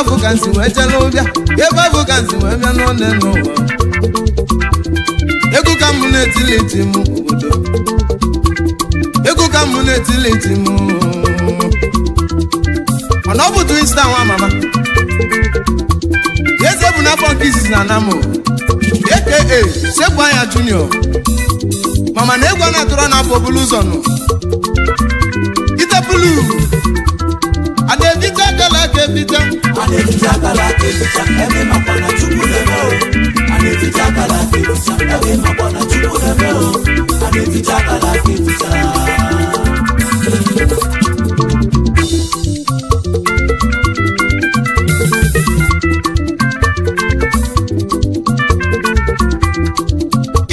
Vacancy we Jalobia, Eva vacancy we no no. Egu kamuneti letimu, Egu kamuneti letimu. Onobu twista wa mama. Yes, ebu na phone kisses na namo. AKA Sekwaya Junior. Mama na egwa na tura na populuzonu. Ita blue. Adevita kala kevita. Adevita kala kevita. Eme mapana chukulemo. Adevita kala kevita. Eme mapana chukulemo. Adevita kala kevita.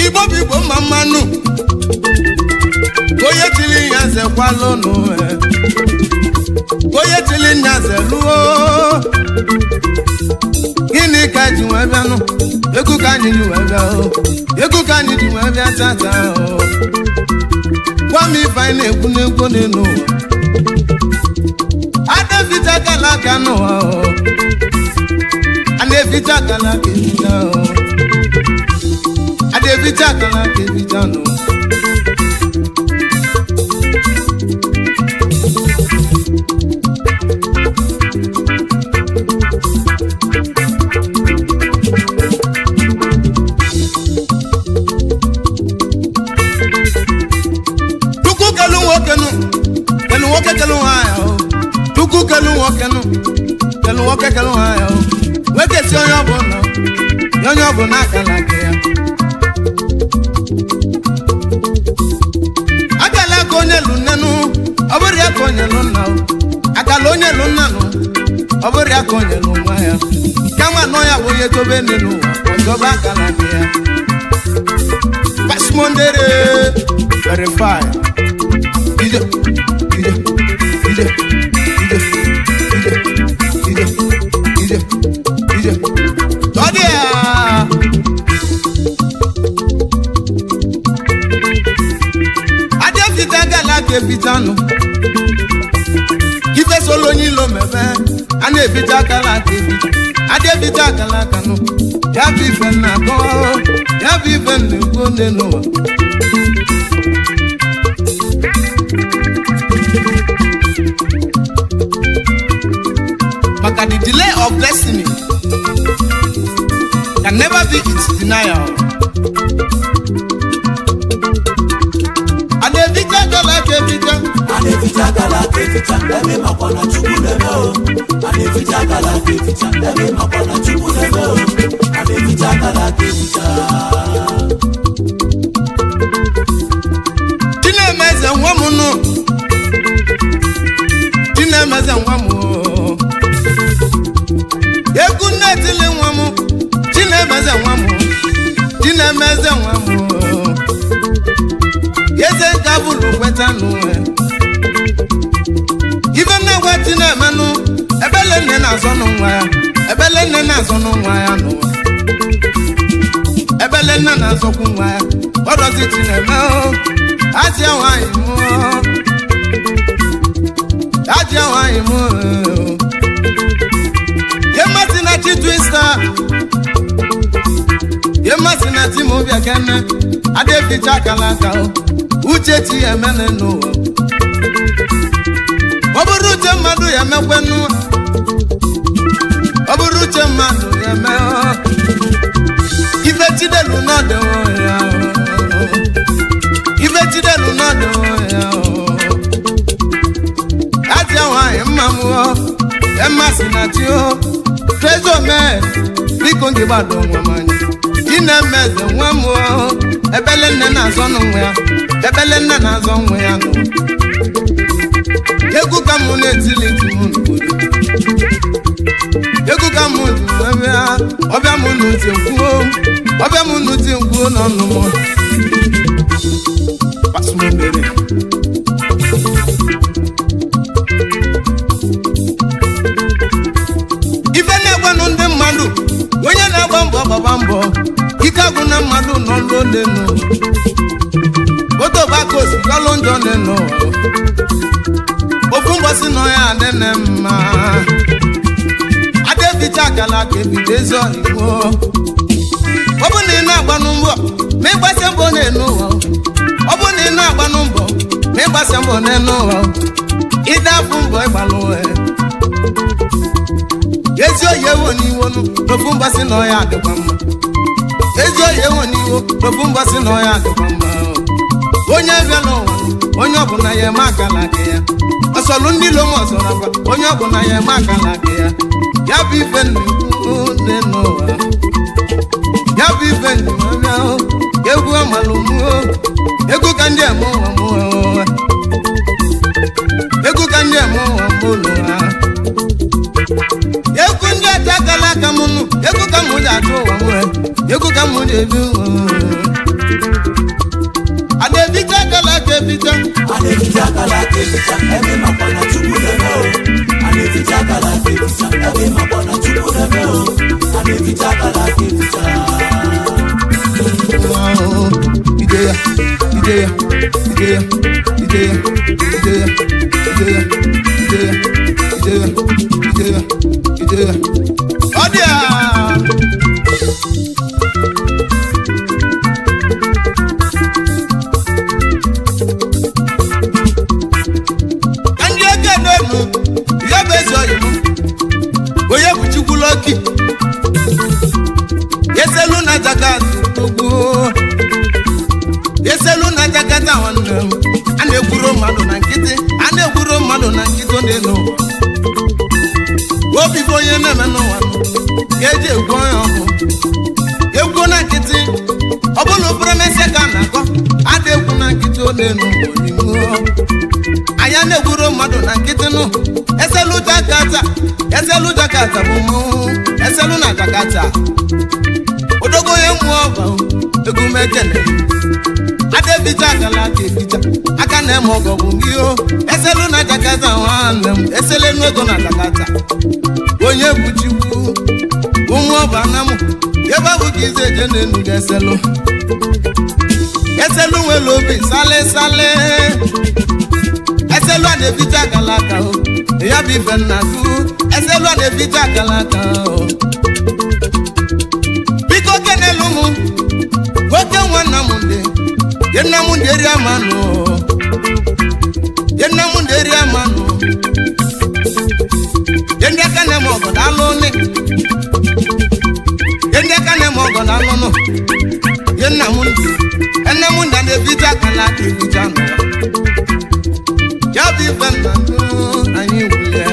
Ibo bibo mamanu. Koye tili yanze kwalono. Koye tili nyaze luo Gini kaji webya no Egu kanyi ni webya o Egu kanyi ni webya tata o Kwami faine kune no Ade vita kalaka no o Ade vita kalaka vita o Ade vita kalaka vita no Yonyo nakalake ya Akala konye lunenu Obori ya konye luna Akala onye lunenu Obori ya konye lunaya Kama noya woye tobe nenu Ojoba akalake ya Pasmondere Verify Ide Vitano Ife solo ni lo mebe Ane vita kala kevita Ade vita kala kano Ya vive na go Ya vive ne go ne no Maka the delay of destiny Can never be its denial Adevita kala kevita, eme makona chukulemo. Adevita kala kevita, eme makona chukulemo. Adevita kala kevita. Tine meze wamu no. Tine meze wamu. nwa ya ebele nne na-azọ nwa ya n'ụwa ebele nne na-azọkwu nwa ya ọdọzi Chineme ajịa nwanyị mụ ajịa nwanyị mụ Yemasi na chi twista Yemasi na ti mo bia kene ade ficha kalaka uche ti emene no oburu uche mmadụ ya mekwenu oburu uche mmadụ ya me ife chidelu na de ya ife chidelu na de ya aja wa emamu Yemasi na ti o Trezo me biko ngi bado nwa manya ine meze nwa mu ebele nne na-azọ nwa ya ebele nne na-azọ nwa ya no egwu ka mu na-etili ti mu n'obodo egwu ka mu ọbịa mu n'uti nkwu ọbịa mu n'uti nkwu n'ọnụ mu pasumo mere ndị mmadụ onye na-agba mbọ gbaba mbọ ike agwụ na mmadụ nọ n'olenu otobakos kọlụ njọ nenu ofu mbọsị nọ ya adịne mma adịbicha akala ka ebido ezi Igbo ọ bụ na ị na-agbanụ mbọ ma ịgbasa mbọ n'enu ụwa ọ bụ na ị na-agbanụ mbọ ma ịgbasa mbọ n'enu ụwa ide afụ mbọ ịgbalụ ezi oye wo n'iwo n'ofu mbasị na ọya adịkwa mma ezi oye wo n'iwo n'ofu mbasị na ọya adịkwa mma onye bịa n'ụwa onye ọbụla ya eme akala aka ya ọsọlụ ndị lom ọzọrọ akwa onye ọbụla ya eme akala aka ya ya bụ ife nnukwu dị n'ụwa ya bụ ife nnukwu egwu amalụmụ egwu ka ndị eme ụwa mụ egwu ka ndị eme ụwa mụ ụlọ ha egwu ndị aja akala aka m nụ egwu ka m ji achụ ụwa nwere egwu ka m ji ebi adebita akala aka ebita ebe makwa na Chukwu debe o adebita akala aka ebita ebe makwa na Chukwu debe o adebita akala aka ebita ideya ideya ideya ideya ideya ideya ideya ideya ideya ideya ọdịa ndị eke n'elu ya bụ ezi oyi m onye bụ Chukwuloki eselu na Jakarta ugwu eselu na Jakarta nwanne m a na-egburo mmadụ na nkịtị a na-egburo mmadụ na nkịtị n'elu obi bụ onye na-eme n'ụwa ga-eji egwu onye ọkụ egwu na nkịtị ọ bụla obere mesịa ka a na-akọ ada egwu na nkịtị ọ na-enu anya na-egwuro mmadụ na nkịtị nụ eselu Jakarta bụ mmọnwụ eselu na Jakarta odogo onye mmụọ ọba egwu mekele ada ebicha akala aka ebicha aka na-eme ọgọ bụ gị o eselu na Jakarta nwanne m esele n'ego na Jakarta onye bụ Chukwu ụmụ ọba na m ebe bụ ka ize eje n'enu gị eselu nwere obi sale eselu a na-ebicha akala aka o ya bụ ife nna gụ eselu a na-ebicha akala aka o biko kenelu m nwoke nwanna m ndị ye nna m ndị eri amanụ ye ndị aka na-eme ọgọ na alụ nị ye ndị aka na-eme ọgọ na alụ nụ ye nna m ndị na-ebicha akala aka ebicha nụ ya bụ ife nna ndụ anyị wule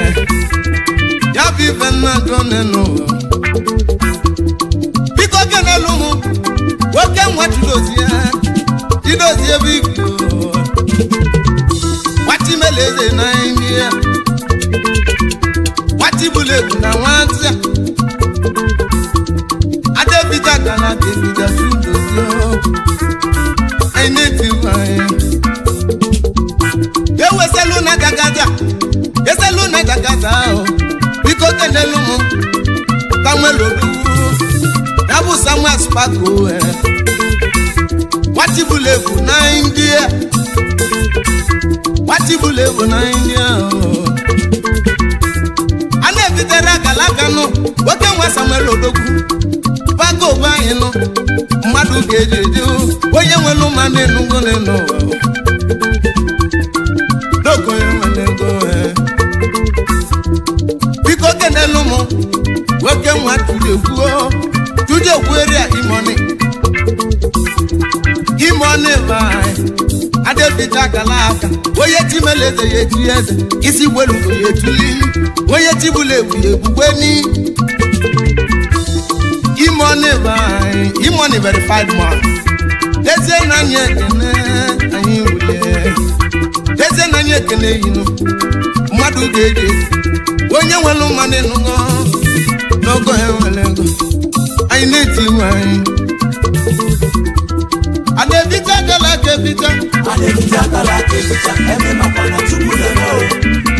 ya bụ ife nna ndụ n'enu biko kenelu m nwoke nwa Chidozie biko wachimeleze na imi ya wachibulegu na nwatị adebita kana debita Chidozie anyị na-etiwa ya eselu na Jakarta ahụ biko kenelu mu Samuel Odu Yabu Samuel Sparko Wati bulevu na India Wati bulevu na India Ane vitera galaka no Woke mwa Samuel Odogu Pago bayi no Madu gejeje Oye mwelu mane nungone no Doko ye mane go Biko kenelu mu Woke mwa Tuje area imoni Imoni vai Ade vita galaka Oye timeleze ye tieze Isi welu ye tuli Oye tibulevu ye bugweni Imoni vai Imoni verified man Deze nanye kene Anyi ule Deze nanye kene yino Madu geje Onye welu mane nungo Nogo hewelengo I need you, Adevita galake vita, Adevita galake vita, eme mapona chukudeme o.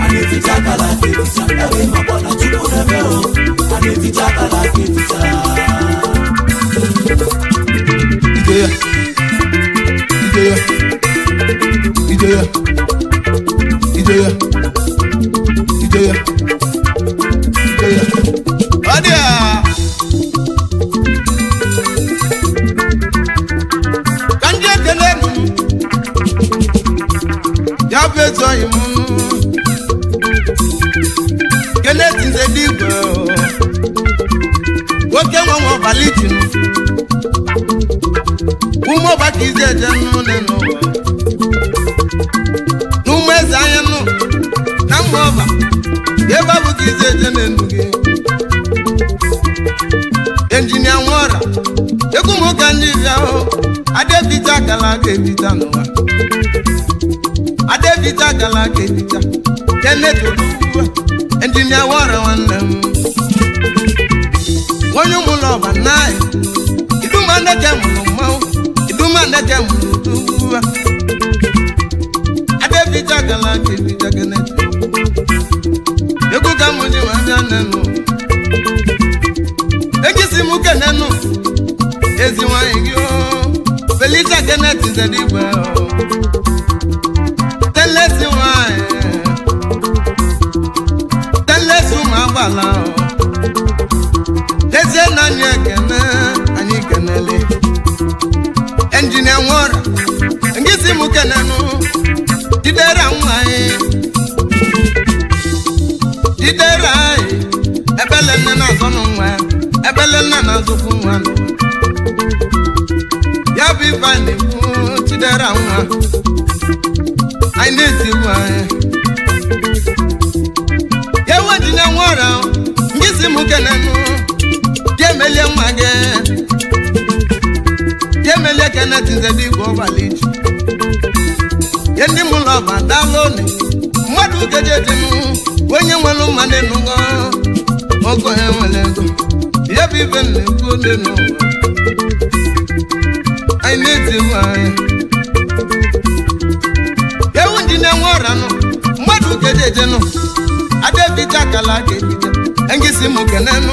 Adevita galake vita, eme mapona chukudeme o. Adevita galake vita. Ideya. Adia. Yabezo imu Kenneth nze digwe Woke mwa baliti Umo bakize janu neno Numeza yanu Namova Yeba bukize janu Engineer Nwora Ekumu kanjivya Adevita kalake vita noa Adevita galake vita Kenneth Odu Engineer Nwora wanem Wonyu muloba nai Iduma ndeke mulumau Iduma ndeke muluduwa Adevita galake vita Kenneth Yoku kamuji wanyanenu Egisi muke nenu Ezi waingyo Felita Kenneth Zedigwe Telesi wae Telesi mabala Teze nanye kene Anyi kenele Engineer Nwora Ngisi mukenenu Didera mwae Didera Ebele nena zonu mwae Ebele nena zuku mwano Yabi vani Didera mwae I need you, Yawa Engineer Nwora Ngisi mukenenu Yemele mwage Yemele Kenneth Nzedigwe Obaliji Yendi muloba dalone Mwadu kejetinu Wenye mwelu mane nungo Oko hewelego Yabi vene kude no I need you, Yawa Engineer Nwora no Mwadu kejetinu Adevita kalake vita Engisi mukenenu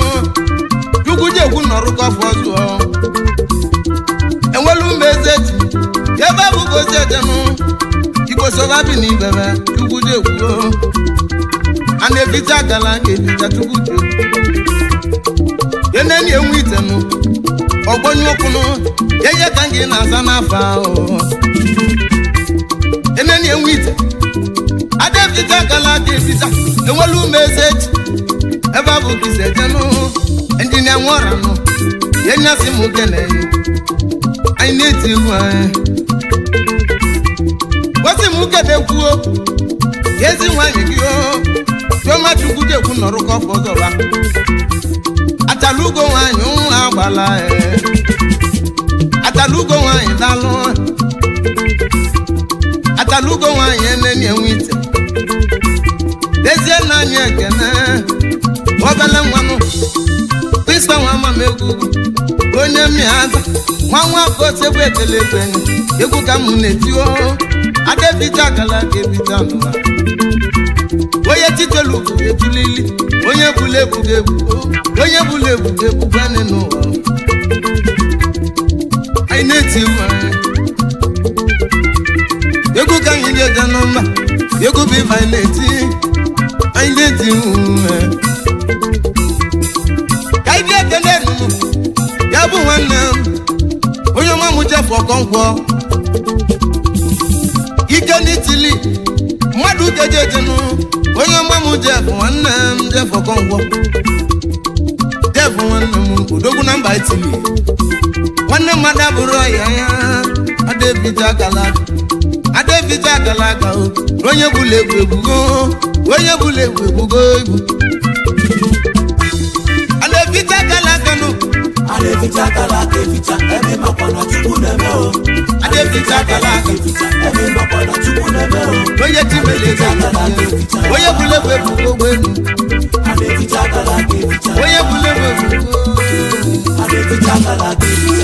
Yukuje kunoruko fozu Enwelu mbezeti Yeba bugozetenu Iko sobabi ni bebe Yukuje kuo Anevita kalake vita tukuje Yeneni enwitenu Ogbonyo kuno Yeye kangi na zanafa Yeneni enwite Adevita kalake vita Enwelu mbezeti Eba bugozetenu Engineer Nwora no Yenya simu kene I need you Wasi mukede kuo Yezi wanyi kiyo Yoma tukuje kunoruko fozoba Atalugo wanyi agbala Atalugo wanyi dalo Atalugo wanyi eneni enwite Dezie na nye kene Wabele mwanu Krista wama megugu Onye miaza Mwanwa kote wekele kwenye Yegu kamuneti o Adevita kalake vita noa Oye titeluku yetulili Onye bụla ebuga ebugo onye bụla ebuga ebugo anyị n'ụwa anyị na-eti egwu ka anyị na-eje n'ọma egwu bụ ife anyị na-eti ka anyị ga-ekele nụnụ ya bụ nwanne m onye ọma m Jeff Okonkwo ike n'itili mmadụ jejejenụ onye ọma m Jeff nwanne m Jeff Okonkwo Jeff nwanne m odogwu na mba itili nwanne mmadụ abụrụ ya Adevita akala aka onye bụla egwu egbugo onye bụla egwu egbugo egwu Adevita akala aka nụ Adevita akala aka eficha ebe makwana Chukwu na-eme o Adevita akala aka eficha ebe makwana Chukwu na-eme o onye timele onye bụla egwu egbugo egwu Adevita akala aka eficha onye bụla egwu egbugo Adevita akala aka eficha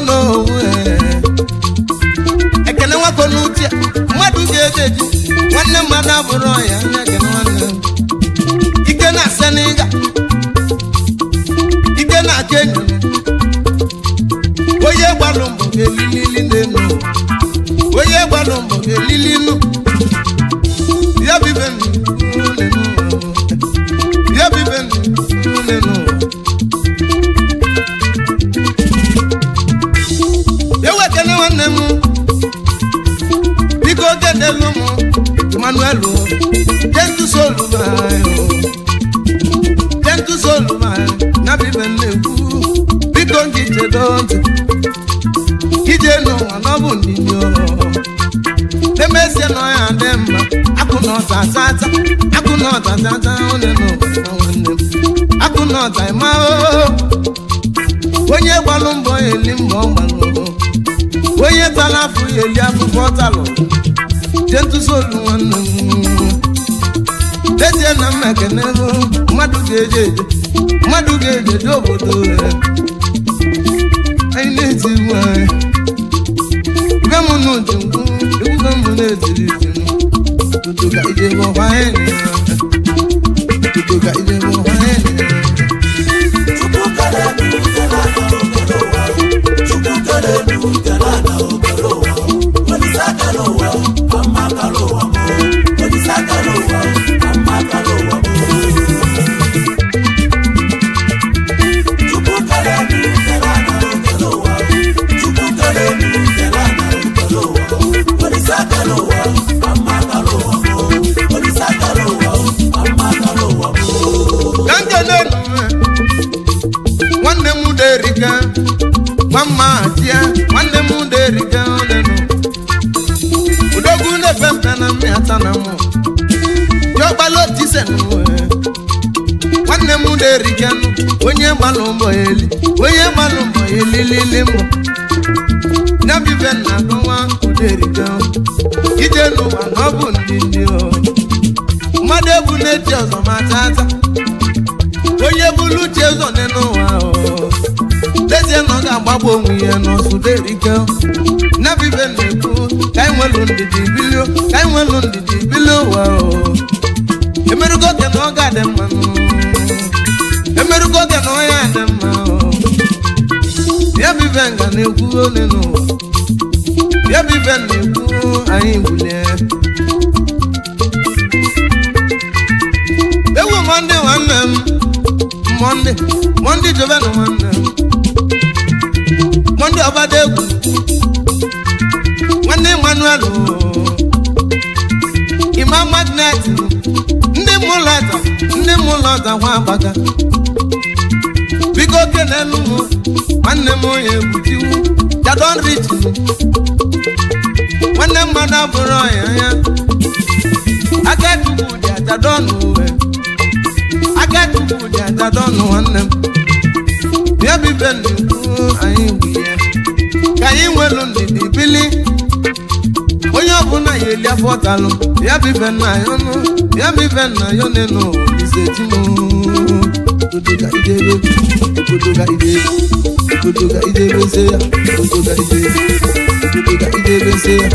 no ekene nwako n'uche mmadụ ga-ejeji nwanne mmadụ abụrụ ya anya ekene nwanne ike na seniga ike na Kenya onye gbalụ mbọ ga-elili n'elu onye gbalụ mbọ ga-elili nụ ya bibe ya bibe n'elu ewekene nwanne m biko gedelu m Emmanuel Gentle Solu na bibe na-ekwu biko ngichedo ntị ije n'ụwa n'ọbụ ndị emesie nọ ya dị mma akụ n'ọta tata onye n'ụwa nwanne m akụ n'ọta ịma onye gbalụ mbọ eli mbọ gbalụ onye tala afụ ya eli afụfọ talụ Gentle Solu nwanne m lezie na mmekene mmadụ ga-eje obodo anyị na-eti iwu anyị ibe m n'uju ngwu ekwugo m na-etiri itinu tutuga ijebe ọha anyị nwanne m derika mama tia nwanne m derika onenu udogwu na-efe mpe na mmịata na mụ jọgbalo tisen nwanne m derika onye gbalụ mbọ elili mbọ nyabibe na gọnwa derika ije n'ụwa na ọ bụ ndị mmadụ ebu na-eji ọzọ ma tata onye bulu uche ụzọ n'ụwa lezie na ọ ga-agbagbu onwe ya n'ọsụ derike na bibe na-ekwu ka anyị nwelu ndidi bilio ụwa emerugo oge na ọ ga-adị mma emerugo oge na ọ ya adị mma ya bibe nga na-ekwu ole n'ụwa ya bibe na-ekwu anyị bulie ewu Monday nwanne m Monday jovenu nwanne Monday ọbadegwu nwanne Emmanuel Imam Magnet ndị mụlọta nwa agbaga biko kenelu m nwanne m onye ebutiwu Jadon Rich nwanne mmadụ abụrụ ọya ya aka chukwu dị Jadon Jadon nwanne m ya bibe nnukwu anyị gwuye ka anyị nwelu ndidi bili onye ọbụla ya eli afọ talụ ya bibe nna ya ọnụ ya bibe nna ya ọnụ isetimo otoga idebe se ya otoga idebe se ya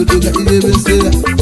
otoga idebe se ya